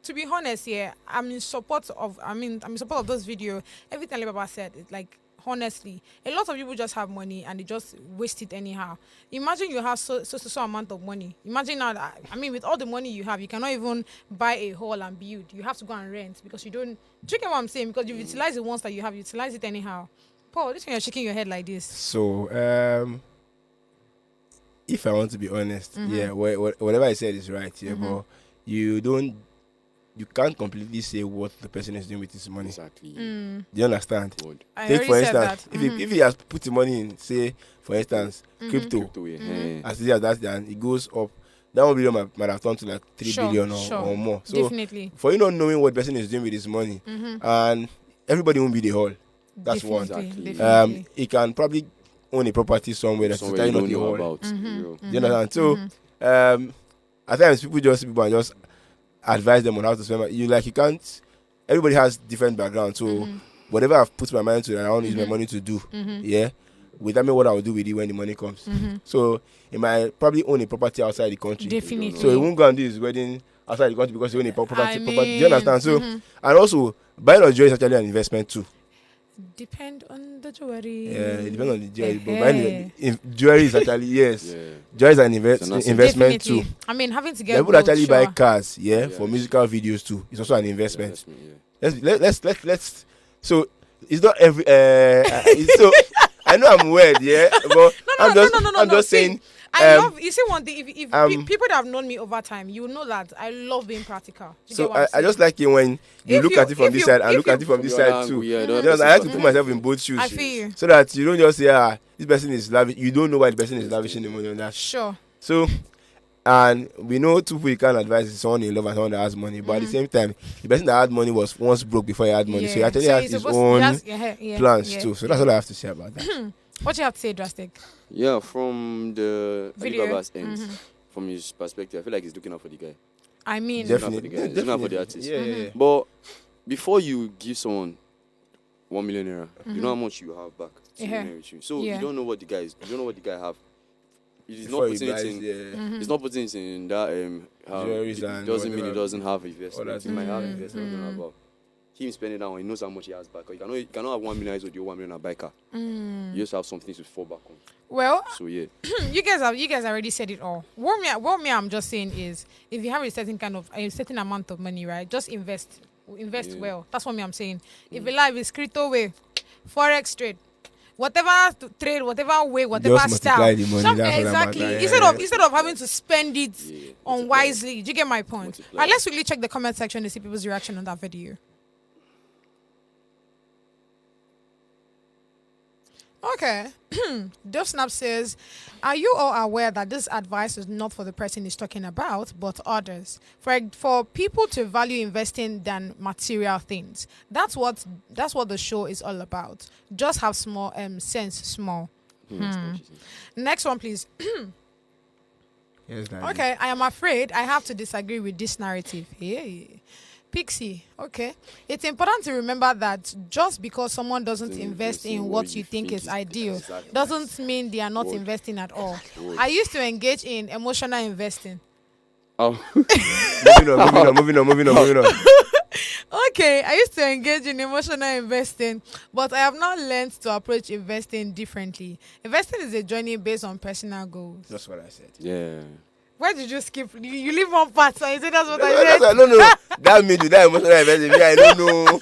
to be honest, I'm in support of this video. Everything Alibaba said is like, honestly, a lot of people just have money and they just waste it anyhow. Imagine you have so amount of money. Imagine now that, with all the money you have, you cannot even buy a hall and build. You have to go and rent because you don't. Do you get what I'm saying? Because you utilize the ones that you have, utilize it anyhow. Paul, this one you're shaking your head like this. So, if I want to be honest, whatever I said is right, but you can't completely say what the person is doing with his money. Exactly. Do you understand? Take for instance, if he has put the money in, say, for instance, crypto, as easy as that, then it goes up. That 1 billion might have turned to like 3 billion or more. So definitely. For you not knowing what the person is doing with his money, and everybody won't be the whole. That's definitely, one. Definitely. He can probably own a property somewhere that's entirely not the whole. About. Do you understand? So, at times people just advise them on how to spend money. You can't. Everybody has different backgrounds, so whatever I've put my mind to, I want to use my money to do. Without me, what I will do with it when the money comes. So he might probably own a property outside the country. Definitely. So he won't go and do his wedding outside the country because he own a property. Do you understand? So and also buying a jewelry is actually an investment too. Depend on the jewelry. Yeah, it depends on the jewelry. But mine jewelry is actually, yes. Yeah. Jewelry is an investment too. I mean, having to get they would actually buy cars, for musical videos too. It's also an investment. Let's. So it's not every. So I know I'm weird, but I'm just saying. I love. You see one thing. If people that have known me over time, you know that I love being practical. So I just like it when you look at it from this side and look at it from this side too. Because I like to put myself in both shoes. I feel you. So that you don't just say, this person is lavish. You don't know why the person is lavishing the money on that. Sure. So, and we know two people you can't advise someone in love and someone that has money. But at the same time, the person that had money was once broke before he had money. So he actually has his own plans too. So that's all I have to say about that. What do you have to say, Drastic? Yeah, from the Alibaba's end, from his perspective, I feel like he's looking out for the guy. I mean, definitely. He's looking out for the artist. Yeah. But before you give someone 1 million naira, you know how much you have back to with you. So you don't know what the guy is. You don't know what the guy have. He's not putting it in. He's not putting it in that. It doesn't mean he doesn't have investment. He might have investment. About him spending that one, he knows how much he has back. You cannot have 1 million with your 1 million and buy car. You just have something to fall back on. Well, so yeah, you guys already said it all. What me I'm just saying is, if you have a certain amount of money, right, just invest well. That's what I'm saying. If you like, it's crypto way, forex trade, whatever trade, whatever way, whatever style. Exactly. Instead of having to spend it unwisely. Do you get my point? Alright, let's quickly check the comment section to see people's reaction on that video. Okay. Dove Snap says, are you all aware that this advice is not for the person he's talking about, but others? For people to value investing than material things. That's what the show is all about. Just have small sense. Next one, please. Yes, okay, I am afraid I have to disagree with this narrative. Hey. Pixie, okay. It's important to remember that just because someone doesn't invest in what you think is ideal doesn't mean they are not investing at all. I used to engage in emotional investing. Oh. moving on. Okay, I used to engage in emotional investing, but I have now learned to approach investing differently. Investing is a journey based on personal goals. That's what I said. Yeah. Where did you skip? You leave one part, so you say that's what I said. No. That means that emotional investing. I don't know.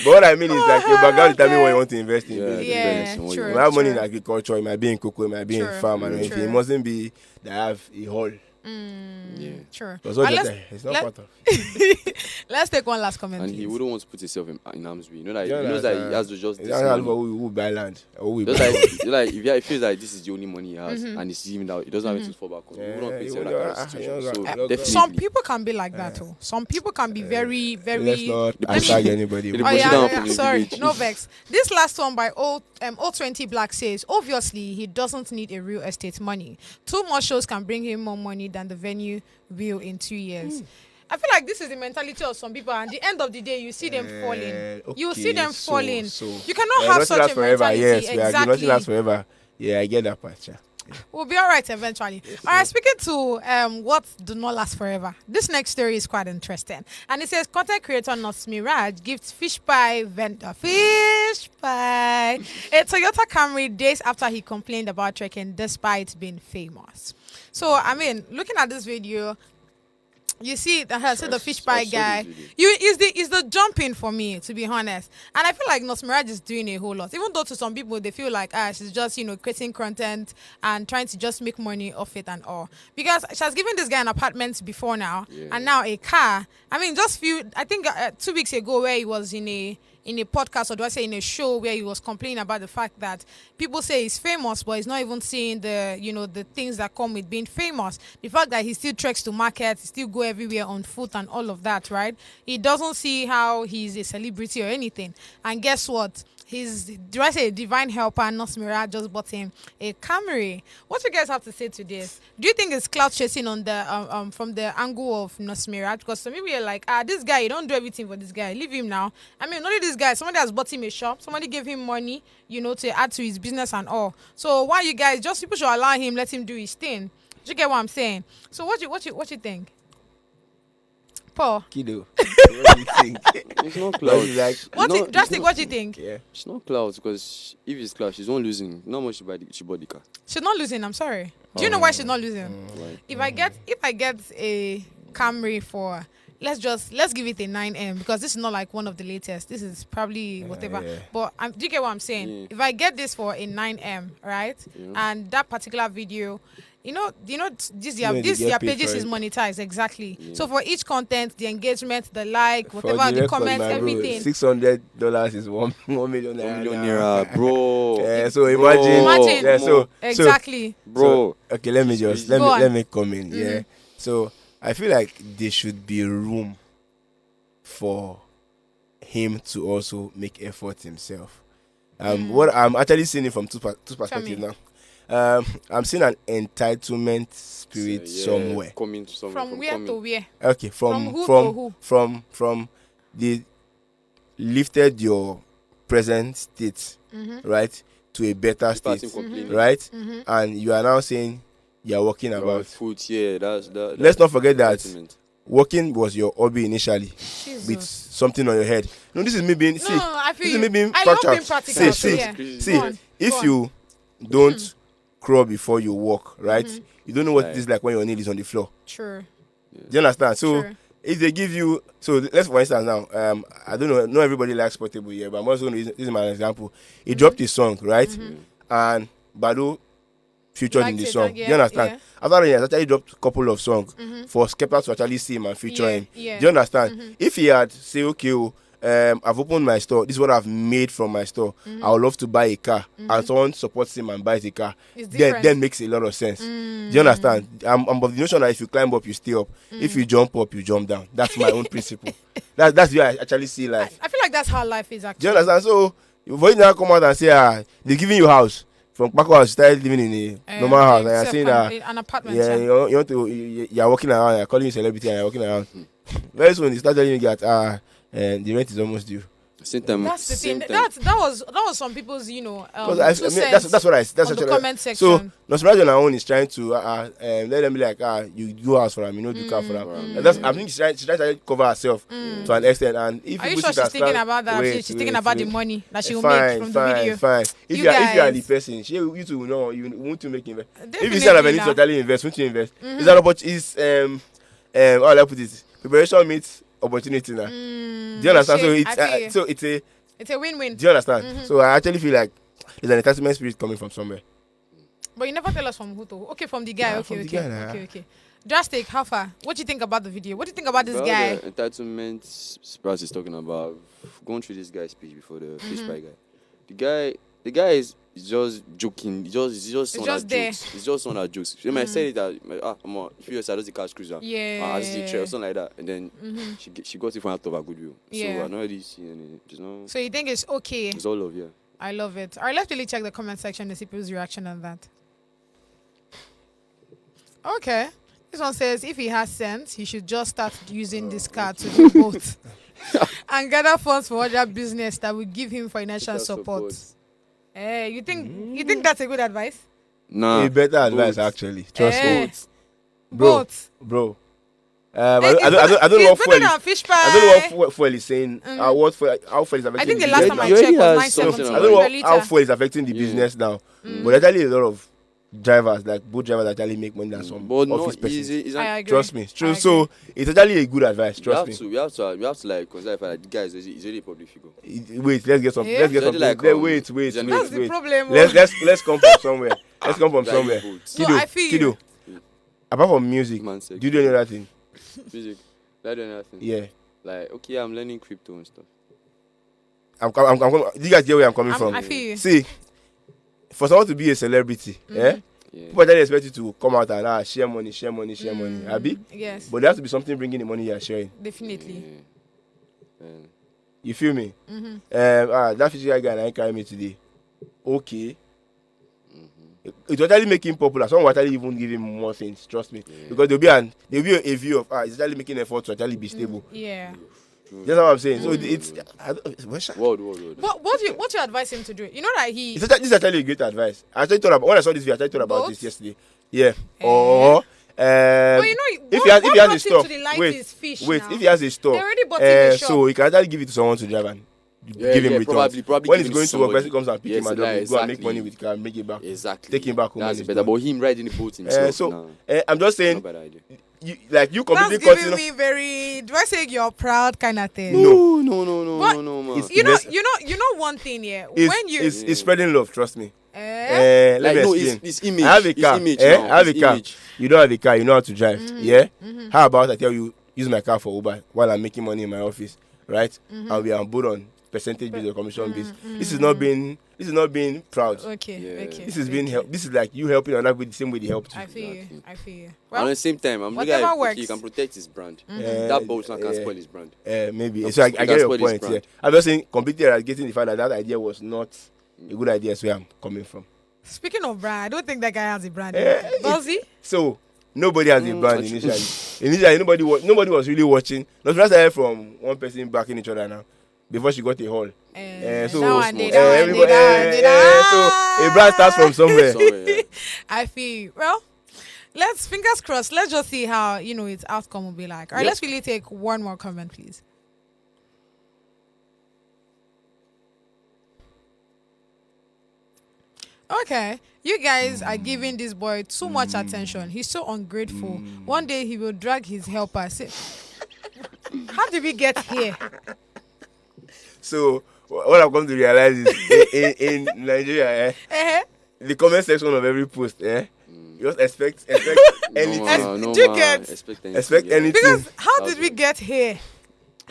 But what I mean is like your background determines what you want to invest in. Yeah, true. You have money in agriculture, it might be in cocoa, it might be in farm and anything. It mustn't be that I have a hall. Yeah, true. It's not part of. Let's take one last comment. And please. he wouldn't want to put himself in harm's way. He knows that he has to just. Who buy land? If he feels like this is the only money he has, and he's even out, he doesn't have it to fall back on. He wouldn't put himself in that situation. So definitely. Some people can be like that too. Some people can be very, very. Let's not hashtag anybody. Sorry, no vex. This last one by O20 Black says, obviously he doesn't need a real estate money. 2 more shows can bring him more money than the venue will in 2 years. I feel like this is the mentality of some people, and at the end of the day, you see them falling. Okay, you see them falling. So, you cannot have such a mentality. Yes, exactly. Nothing lasts forever. Yeah, I get that part. Yeah. We'll be all right eventually. Yes, all right, speaking to what do not last forever. This next story is quite interesting. And it says, content creator Nos Mirage gives fish pie vendor a Toyota Camry days after he complained about trekking despite being famous. So, I mean, looking at this video, you see the fish pie guy. Is the jumping for me, to be honest. And I feel like Nos Mirage is doing a whole lot. Even though to some people they feel like she's just creating content and trying to just make money off it and all. Because she has given this guy an apartment before now, and now a car. I mean, I think 2 weeks ago where he was in a podcast, or do I say in a show, where he was complaining about the fact that people say he's famous, but he's not even seeing the things that come with being famous. The fact that he still treks to market, he still go everywhere on foot and all of that, right? He doesn't see how he's a celebrity or anything. And guess what? A divine helper, Nos Mirage, just bought him a Camry. What you guys have to say to this? Do you think it's clout chasing on the from the angle of Nos Mirage? Because some people are like, this guy, you don't do everything for this guy. Leave him now. I mean, not only this guy, somebody has bought him a shop. Somebody gave him money, to add to his business and all. So why you guys people should allow him, let him do his thing. Do you get what I'm saying? So what you think? Paul. Kiddo. What do you think? It's not clouds. Like, Drastic, what do you think? yeah. It's not clouds because if it's clouds, she's not losing. Not much she bought the car. She's not losing. I'm sorry. Do you know why she's not losing? Like, If I get a Camry for, let's give it a 9M, because this is not like one of the latest. This is probably whatever. Yeah. But do you get what I'm saying? Yeah. If I get this for a 9M, right? Yeah. And that particular video, this they their get paid pages for is it. monetized, exactly. Yeah. So for each content, the engagement, the like, For whatever, the record, comments, my bro, everything. $600 is $1 million. 1 million now. naira, bro. Yeah, so imagine. Imagine. Yeah, so Exactly. Bro. okay, let me just let Go on. me come in. Yeah. So I feel like there should be room for him to also make effort himself. What I'm actually seeing it from two perspectives now. I'm seeing an entitlement spirit somewhere. Coming to somewhere. From where to where? Okay, From who to who? from the lifted your present state, right, to a better state, right, and you are now saying you are working about food. Yeah, that's Let's not forget that entitlement. working was your hobby initially, Jesus. with something on your head. No, this is me being I feel this is me being I love factual. being practical. See, Go on. if Go on. you don't crawl before you walk, right, you don't know what Right. it is like when your nail is on the floor. True. Do you understand? So True. if they give you, so let's for instance now, I don't know, not everybody likes Portable here, but I'm also going to use my example. He dropped his song, right, and Bado featured in Liked the it, song. yeah, Do you understand? yeah. After that, he has actually dropped a couple of songs for Skepta to actually see him and feature Yeah, him. yeah. Do you understand? If he had say, okay, I've opened my store, this is what I've made from my store, I would love to buy a car, and someone supports him and buys a car, It's then different. makes a lot of sense. Do you understand? I'm of the notion that if you climb up, you stay up. If you jump up, you jump down. That's my own principle. That's the way I actually see life. I feel like that's how life is Do actually. you understand? So for you now come out and say, they're giving you house. From Paco house, you started living in a normal house, and you're saying that an apartment. yeah, you want to, you're walking around, you're calling you celebrity, and you're walking around. Very soon, you start telling you that the rent is almost due. Same time. That's the same thing. time. That was some people's, 'Cause I mean, that's what that's on what the comment section. So Nosferatu on her own is trying to let them be like you do house for them, you know, do car for them. And that's, I think she's trying to cover herself to an extent. And if Are you people sure see she's thinking about that? She's thinking about the money that she will make from the video. Fine. If You you are the guys- person, you two will know you want to make invest. If you Definitely say that I need now. to totally invest, won't you invest? Is that about how do I put it? Preparation meets opportunity now. Do you understand? So shit, I it's feel it's a It's a win-win. do you understand? So I actually feel like there's an entitlement spirit coming from somewhere. But you never tell us from who to. Okay, from the guy. Yeah, Okay, from the okay, guy, nah. okay. Drastic, how far? What do you think about the video? What do you think about this Well, guy? the entitlement Sprouts is talking about, going through this guy's speech before the fish pie guy. The guy is just joking. He's just someone just that there. jokes. He's just someone that jokes. He might say that I'm a few years I just the cash cruiser. Yeah. I just the trail, something like that. And then she got it from out of her goodwill. Yeah. So I not really see any. Just know. So you think it's okay? It's all love, yeah. I love it. All right, let's really check the comment section to see people's reaction on that. Okay. This one says if he has sense, he should just start using this card to do both and gather funds for other business that will give him financial support. Hey, you think that's a good advice? Nah. A better advice, both. actually. Trust Eh. me, bro. Both. Bro. Eh, I don't know what it's fuel better is. than fish pie. I don't know what fuel is saying. What fuel, how fuel is affecting I think the the last business time I You checked already was has something 970 I don't know per liter. how fuel is affecting the Yeah. business now. But there's actually a lot of drivers, like both drivers actually make money than some But office not persons. easy. It's I agree. Trust me, it's I true. agree. So it's actually a good advice. Trust me. We have to like consider the fact that the guy is really a public figure. Wait, let's get some. Yeah. Let's get some. It's like, wait. it's an- That's the wait. problem. Let's come from somewhere. Let's come from That somewhere. is good. So I feel you. Kiddo. Apart from music, Man said, do you do any other thing? music. Like doing nothing. Yeah. Like okay, I'm learning crypto and stuff. Do you guys get where I'm coming from? I feel you. See, for someone to be a celebrity, Yeah. people actually expect you to come out and share money, Abi? Yes, But there has to be something bringing the money you're sharing. definitely. Yeah. You feel me? That physical guy that carry me today. Okay. It will actually make him popular. Someone will actually even give him more things. Trust me, because there'll be a view of he's actually making effort to actually be stable. Yeah. That's what I'm saying. So it's World. What you advise him to do? You know that he. this is actually a great advice. I actually thought about when I saw this video. I actually thought about Both? this yesterday. Yeah. Eh. Or But you know, if he has a store, to the light wait, is fish wait. now. If he has a store, They already bought him a shop. so he can actually give it to someone to drive and give him returns. Probably When give he's it going to work, somebody. person comes and pick Yes, him and like, go and make exactly. money with car, and make it back. Exactly. Take him back home. That's when it's better. done. But him riding the boat himself. So I'm just saying, not a bad idea. you completely That's giving continue. me very. Do I say you're proud kind of thing? No. But man. You know one thing here. When you It's spreading love. Trust me. eh? Let me no, explain. it's image. I have a car. It's image I now. have a It's car. image. You don't have a car. You know how to drive. Yeah. How about I tell you, use my car for Uber while I'm making money in my office, right? And we are on board on percentage based or commission based. This is not being proud. Okay. Yeah. Okay. This is being help. This is like you helping another with the same way they helped you. I feel you. Exactly. I feel you. And at Well, the same time, I'm looking whatever at works. he can protect his brand. Eh, That boat can eh, spoil his brand. Maybe. No, So I you get can your spoil his point. Yeah. brand. I'm just saying completely eradicating the fact that idea was not a good idea. That's where I'm coming from. speaking of brand, I don't think that guy has a brand. Eh, Does he? So nobody has a brand that's initially. Initially, nobody was really watching. Not just started from one person backing each other now. Before she got a hall. So that one did, everybody, so a brand starts from somewhere. Sorry, yeah. I feel you. Well, let's fingers crossed. Let's just see how its outcome will be like. All right, Yep. let's really take one more comment, please. Okay, you guys are giving this boy too much attention. He's so ungrateful. One day he will drag his helper. Say, how did we get here? So what I've come to realize is in Nigeria, the comment section of every post, you just expect anything. No, Do you man. get- Expect anything. Because how did we get here?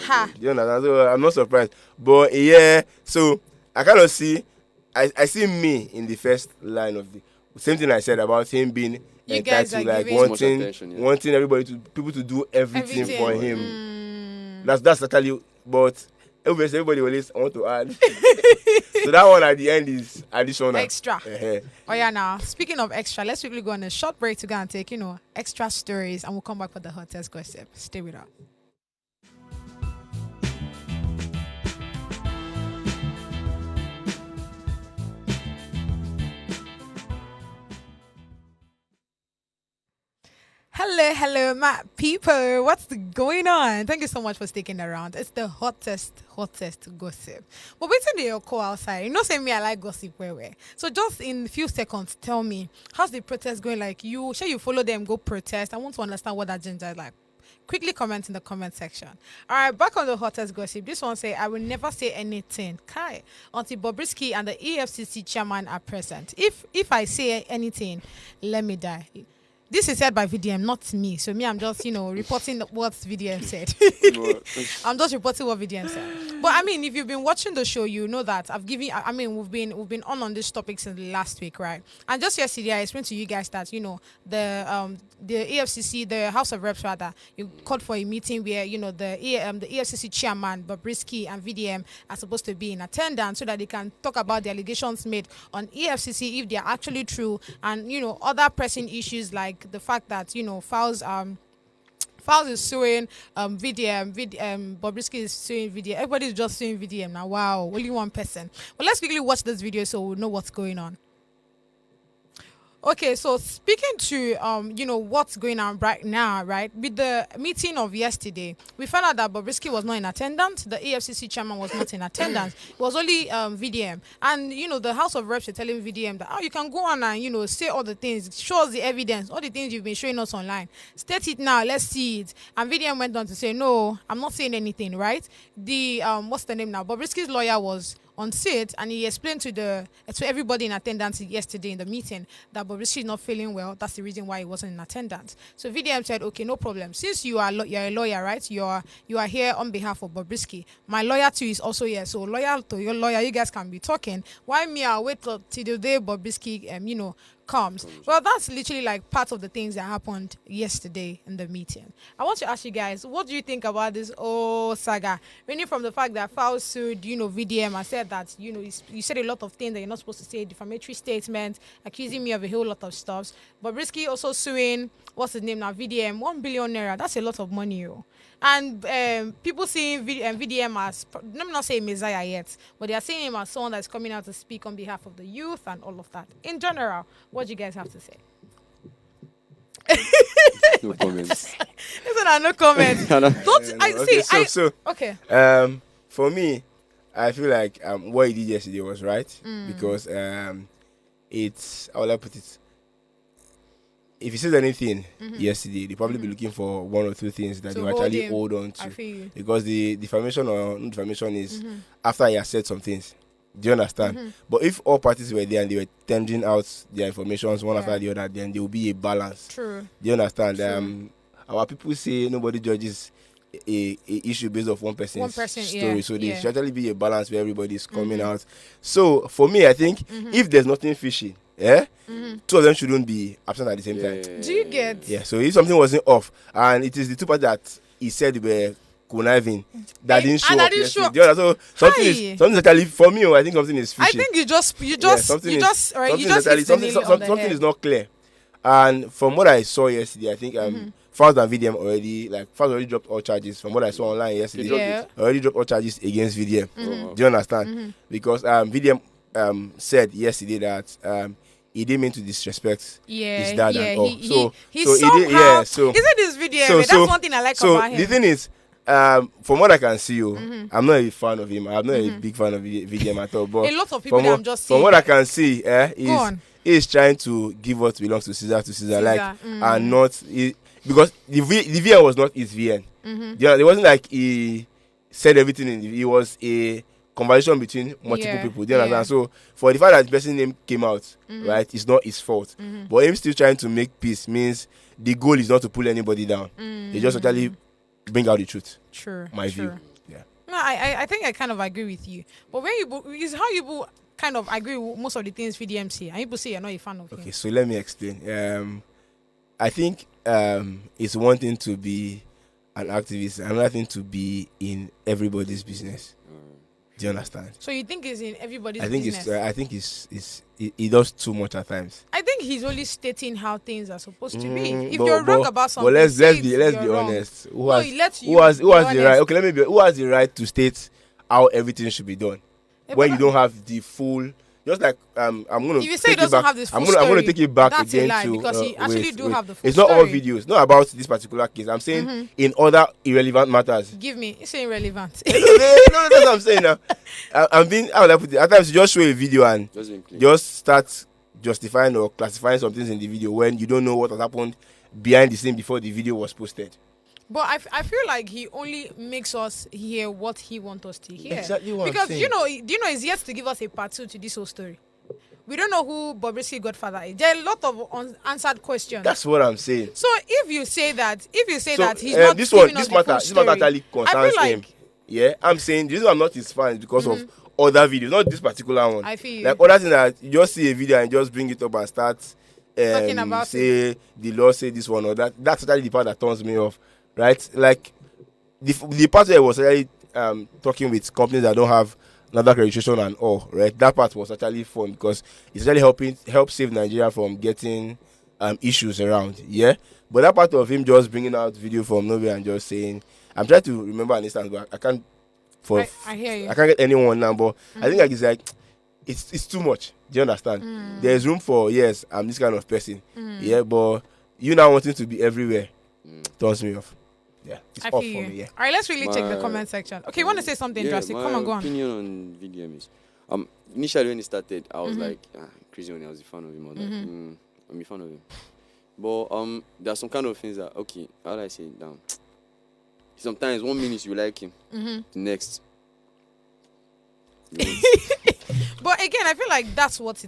Ha! You understand? So I'm not surprised. But yeah, so I kind of see, I see me in the first line of the same thing I said about him being You guys entitled, are like giving- Much attention, yeah. wanting people to do everything Everything. for him. That's actually, but everybody always want to add. So that one at the end is additional. Extra. Uh-huh. Oh yeah, now speaking of extra, let's quickly go on a short break to go and take extra stories, and we'll come back for the hottest gossip. Stay with us. Hello, my people. What's going on? Thank you so much for sticking around. It's the hottest gossip. But wait till they call outside. You know, say me, I like gossip where. So just in a few seconds, tell me, how's the protest going? Like you follow them, go protest. I want to understand what that ginger is like. Quickly comment in the comment section. All right, back on the hottest gossip. This one say, I will never say anything, Kai, until Bobrisky and the EFCC chairman are present. If I say anything, let me die. This is said by VDM, not me. So me, I'm just, reporting what VDM said. I'm just reporting what VDM said. But I mean, if you've been watching the show, you know that we've been on this topic since last week, right? And just yesterday, I explained to you guys that, the EFCC, the House of Reps rather, you called for a meeting where, the EFCC chairman, Bobrisky and VDM are supposed to be in attendance so that they can talk about the allegations made on EFCC if they are actually true, and, other pressing issues like the fact that Fowles is suing VDM, Bobrisky is suing VDM. Everybody is just suing VDM now. Wow, only one person. But let's quickly watch this video so we'll know what's going on. Okay, so speaking to what's going on right now, right? With the meeting of yesterday, we found out that Bobrisky was not in attendance. The EFCC chairman was not in attendance. It was only VDM, and the House of Reps are telling VDM that you can go on and say all the things, show us the evidence, all the things you've been showing us online. State it now, let's see it. And VDM went on to say, no, I'm not saying anything, right? The what's the name now? Bobrisky's lawyer was on set, and he explained to everybody in attendance yesterday in the meeting that Bobrisky is not feeling well. That's the reason why he wasn't in attendance. So VDM said, okay, no problem. Since you're a lawyer, right? You are here on behalf of Bobrisky. My lawyer too is also here. So loyal to your lawyer, you guys can be talking. Why me? I'll wait till the day Bobrisky comes. Well, that's literally like part of the things that happened yesterday in the meeting. I want to ask you guys, what do you think about this saga? Mainly from the fact that Fowles sued, VDM and said that, you said a lot of things that you're not supposed to say, defamatory statements, accusing me of a whole lot of stuff. Bobrisky also suing, what's his name now, VDM, 1 billion naira. That's a lot of money, yo. And people seeing VDM as, let me not say Messiah yet, but they are seeing him as someone that's coming out to speak on behalf of the youth and all of that. In general, what do you guys have to say? No comments. Listen, no comments. Don't I Okay, see? so Okay. for me, I feel like what he did yesterday was right because it's how will I put it? If he says anything yesterday, they probably be looking for one or two things that To they hold actually him. hold on I to. feel you. Because the defamation or non-defamation is after he has said some things. Do you understand? But if all parties were there and they were tendering out their informations one after the other, then there will be a balance. True. Do you understand? True. Our people say nobody judges a issue based off one person's person, story. yeah, So there yeah. should actually be a balance where everybody is coming out. So for me, I think if there's nothing fishy, two of them shouldn't be absent at the same time. Do you get? Yeah. So if something wasn't off, and it is the two parties that he said were conniving that didn't show and up. that didn't show up. Do you understand? So Hi. something is actually for me. I think something is fishy. I think you just hit something the something nail on the something head. is not clear. And from what I saw yesterday, I think Fast and VDM already dropped all charges. From what I saw online yesterday, Yeah. already dropped all charges against VDM. Do you understand? Because VDM said yesterday that he didn't mean to disrespect his dad and all. He somehow, so isn't this video? so- That's so- one thing I like so about him. the thing is, from what I can see, I'm not a fan of him. I'm not a big fan of VDM at all. But A lot of people that I'm just from saying what I that- can see, Go on. he's trying to give what belongs to Caesar, like, Caesar, and not because the VN was not his VN. It wasn't like he said everything it was a conversation between multiple people. Do you understand? yeah. So for the fact that the person's name came out, right, it's not his fault. But him still trying to make peace means the goal is not to pull anybody down. They just actually bring out the truth. True. My true. view. Yeah. No, I think I kind of agree with you. But when is how you kind of agree with most of the things VDM say, and people say you're not a fan of him. Okay, so let me explain. I think it's one thing to be an activist, another thing to be in everybody's business. Do you understand? So you think he's in everybody's I think business? he does too much at times. I think he's only stating how things are supposed to be. If But- you're wrong but- about something, but let's say be you're wrong. honest. Who No, has he lets who you has be the right? honest. Okay, let me be. Who has the right to state how everything should be done when you don't have the full? Just like I'm gonna. If you say he take it doesn't back, have this full I'm gonna story, take it back that's a again lie, to because he actually do have the full It's not all story. videos, not about this particular case. I'm saying in other irrelevant matters. Give me, it's irrelevant. no, that's what I'm saying now. I'm being. How would I put it? At times you just show a video and just start justifying or classifying some things in the video when you don't know what has happened behind the scene before the video was posted. But I feel like he only makes us hear what he wants us to hear. Exactly what I'm because saying. do you know he's yet to give us a part 2 to this whole story. We don't know who Bobrisky Godfather is. There are a lot of unanswered questions. That's what I'm saying. So if you say that he's not this giving one, us this the matter, full this matter story, actually I concerns feel like him. Yeah, I'm saying the reason I'm not his fan is because of other videos, not this particular one. I feel you. Like other things that you just see a video and just bring it up and start Talking about say the law say this one or that. That's actually the part that turns me off, right? Like the part where I was actually talking with companies that don't have NAFDAC registration and all, right? That part was actually fun because it's actually help save Nigeria from getting issues around, yeah. But that part of him just bringing out video from nowhere and just saying, I'm trying to remember an instance, but I can't. I hear you. I can't get anyone now, but I think it's too much. Do you understand? There's room for I'm this kind of person, yeah. But you now wanting to be everywhere turns me off. Yeah, it's I off feel for you. me. Yeah. All right, let's really check the comment section. Okay, you want to say something drastic? Come on, go My on. opinion on VDM is, initially when it started, I was like, crazy when I was a fan of him. I was like, I'm a fan of him. But there are some kind of things that, okay, how do I say it down? Sometimes 1 minute you like him, the next. But again, I feel like that's what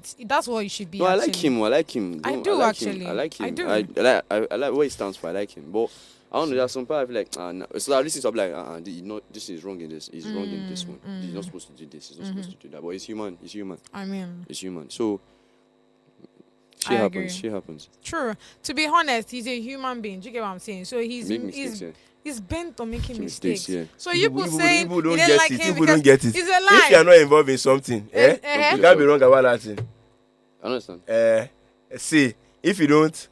you should be. No, I like actually. him. I like him. I No, do, like actually. Him. I like him. I do. I like what he stands for. I like him. But I don't know. There's some part I feel like, no. So I listen to like, this is wrong in this. He's wrong in this one. He's not supposed to do this. He's not supposed to do that. But he's human. He's human. I mean, He's human. So I agree. Shit happens. true. To be honest, he's a human being. Do you get what I'm saying? So he's Make mistakes, he's bent on making mistakes. Yeah. So you saying people don't you get didn't like it. him People because don't get it. it's a lie. If you are not involved in something, you can't be wrong about that thing. I understand. See, if you don't,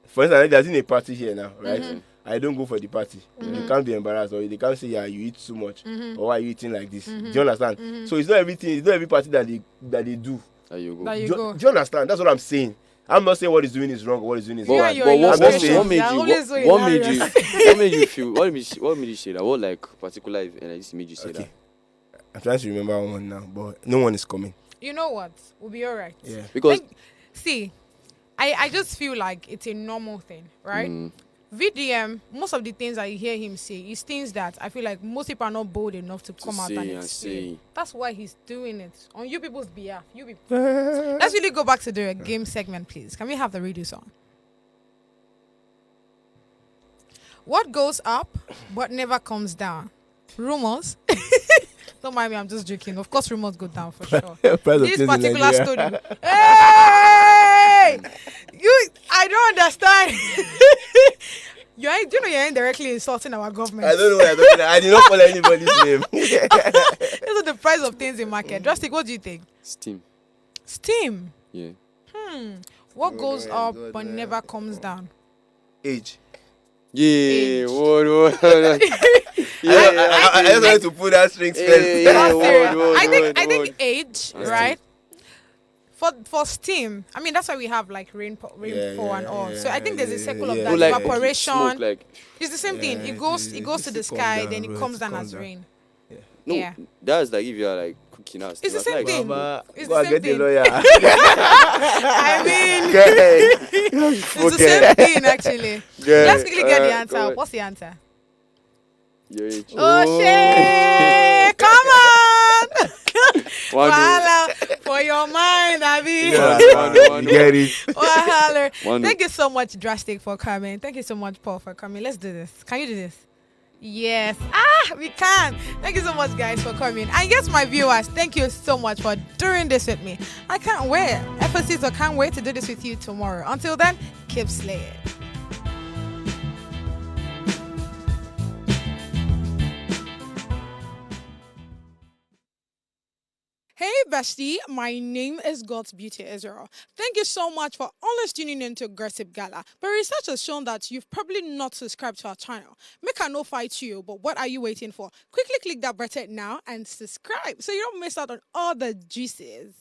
for instance, there's in a party here now, right? I don't go for the party. You can't be embarrassed, or they can't say, you eat too much, or why are you eating like this? Do you understand? So it's not everything. It's not every party that they do. There you go. There you Do go. you understand? That's what I'm saying. I'm not saying what he's doing is wrong or what he's doing is You right. and your illustrations, what made they're you always so what made you hilarious. what made you feel what made you say that? What like particular event like, this made you say Okay. that? I'm trying to remember one now, but no one is coming. You know what? We'll be all right. Yeah. Because See, I just feel like it's a normal thing, right? VDM, most of the things that you hear him say is things that I feel like most people are not bold enough to come out and explain. That's why he's doing it on you people's behalf. You people. Let's really go back to the game segment, please. Can we have the radio song? What goes up but never comes down? Rumors. Don't mind me, I'm just joking. Of course, rumors go down for sure. This particular story. Hey! I don't understand. Do you know you're indirectly insulting our government? I don't know what I'm talking about. I did not call anybody's name. These are the price of things in market. Drastic, what do you think? Steam? Yeah. What goes up but never comes down? Age. Yeah, what? I just wanted to put that strings first. I think age, right? For steam, I mean that's why we have like rainfall and all. So I think there's a cycle of that evaporation. Smoke, it's the same thing. It goes to the sky, then it comes down as rain. No, that's like if you are like cooking out. It's the same thing. It's Go the same get a thing. lawyer. I mean, it's the same thing actually. Let's quickly get the answer. What's the answer? Your age. Oh shit! Come on! Wahala for your mind, Abby. Get it. Wahala. Thank you so much, Drastic, for coming. Thank you so much, Paul, for coming. Let's do this. Can you do this? Yes. We can. Thank you so much, guys, for coming. And yes, my viewers, thank you so much for doing this with me. I can't wait. FSC, so can't wait to do this with you tomorrow. Until then, keep slaying. Hey bestie, my name is God's Beauty Israel. Thank you so much for always tuning in to Gossip Gala. But research has shown that you've probably not subscribed to our channel. Make I no fight you, but what are you waiting for? Quickly click that button now and subscribe so you don't miss out on all the juices.